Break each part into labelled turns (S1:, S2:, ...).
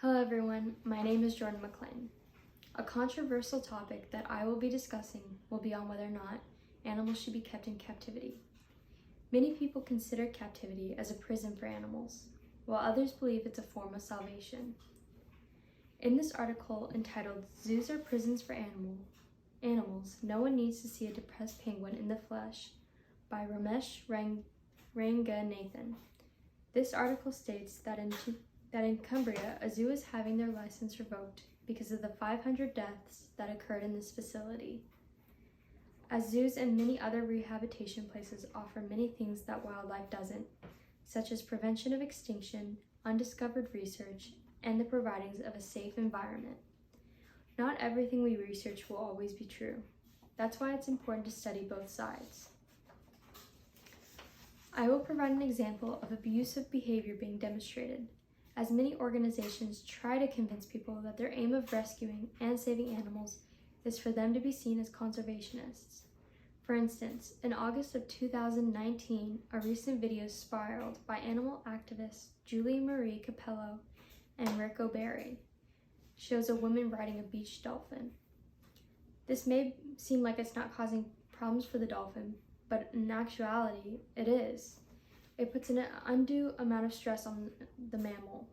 S1: Hello everyone, my name is Jordan McLean. A controversial topic that I will be discussing will be on whether or not animals should be kept in captivity. Many people consider captivity as a prison for animals, while others believe it's a form of salvation. In this article entitled "Zoos Are Prisons for Animals, No One Needs to See a Depressed Penguin in the Flesh" by Ramesh Ranganathan, this article states that in Cumbria, a zoo is having their license revoked because of the 500 deaths that occurred in this facility. As zoos and many other rehabilitation places offer many things that wildlife doesn't, such as prevention of extinction, undiscovered research, and the providing of a safe environment. Not everything we research will always be true. That's why it's important to study both sides. I will provide an example of abusive behavior being demonstrated, as many organizations try to convince people that their aim of rescuing and saving animals is for them to be seen as conservationists. For instance, in August of 2019, a recent video spiraled by animal activists Julie Marie Capello and Rico Berry shows a woman riding a beach dolphin. This may seem like it's not causing problems for the dolphin, but in actuality, it is. It puts an undue amount of stress on the mammal.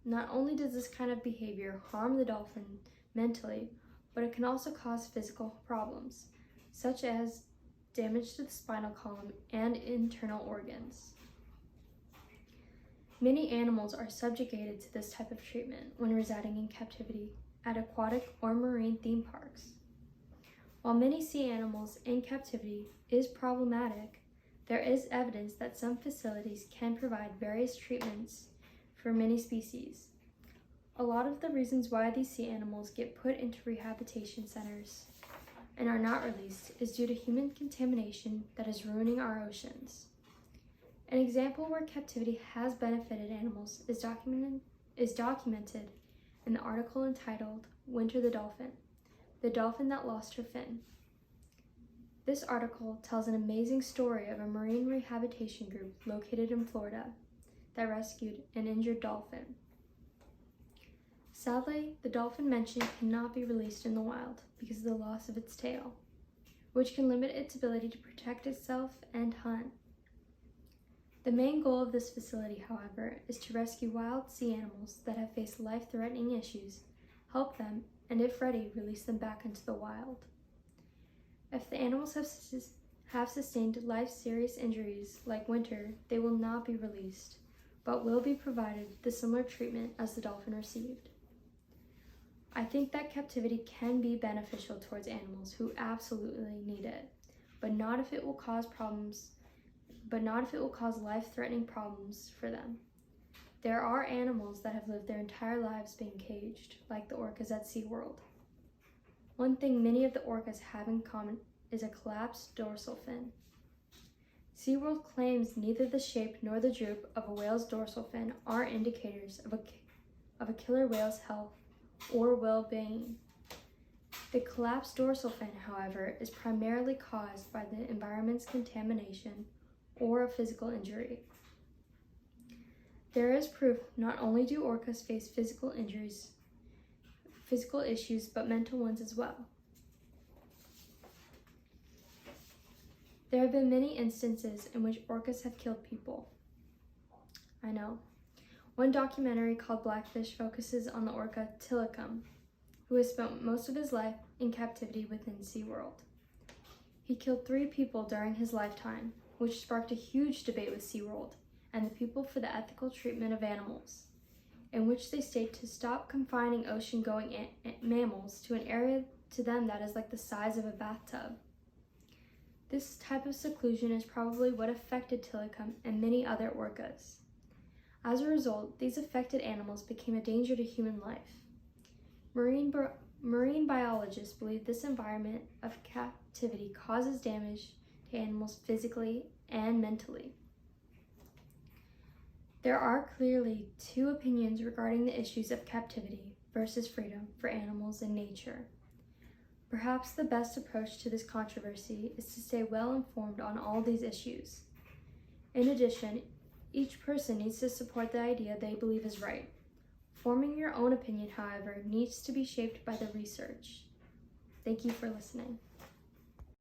S1: Not only does this kind of behavior harm the dolphin mentally, but it can also cause physical problems, such as damage to the spinal column and internal organs. Many animals are subjugated to this type of treatment when residing in captivity at aquatic or marine theme parks. While many sea animals in captivity is problematic, there is evidence that some facilities can provide various treatments for many species. A lot of the reasons why these sea animals get put into rehabilitation centers and are not released is due to human contamination that is ruining our oceans. An example where captivity has benefited animals is documented in the article entitled "Winter the Dolphin That Lost Her Fin." This article tells an amazing story of a marine rehabilitation group located in Florida that rescued an injured dolphin. Sadly, the dolphin mentioned cannot be released in the wild because of the loss of its tail, which can limit its ability to protect itself and hunt. The main goal of this facility, however, is to rescue wild sea animals that have faced life-threatening issues, help them, and if ready, release them back into the wild. If the animals have sustained life-serious injuries like Winter, they will not be released, but will be provided the similar treatment as the dolphin received. I think that captivity can be beneficial towards animals who absolutely need it, but not if it will cause life-threatening problems for them. There are animals that have lived their entire lives being caged, like the orcas at SeaWorld. One thing many of the orcas have in common is a collapsed dorsal fin. SeaWorld claims neither the shape nor the droop of a whale's dorsal fin are indicators of a killer whale's health or well-being. The collapsed dorsal fin, however, is primarily caused by the environment's contamination or a physical injury. There is proof not only do orcas face physical issues, but mental ones as well. There have been many instances in which orcas have killed people. I know. One documentary called Blackfish focuses on the orca Tilikum, who has spent most of his life in captivity within SeaWorld. He killed 3 people during his lifetime, which sparked a huge debate with SeaWorld and the people for the ethical treatment of animals, in which they state to stop confining ocean-going mammals to an area to them that is like the size of a bathtub. This type of seclusion is probably what affected Tilikum and many other orcas. As a result, these affected animals became a danger to human life. Marine biologists believe this environment of captivity causes damage to animals physically and mentally. There are clearly 2 opinions regarding the issues of captivity versus freedom for animals in nature. Perhaps the best approach to this controversy is to stay well informed on all these issues. In addition, each person needs to support the idea they believe is right. Forming your own opinion, however, needs to be shaped by the research. Thank you for listening.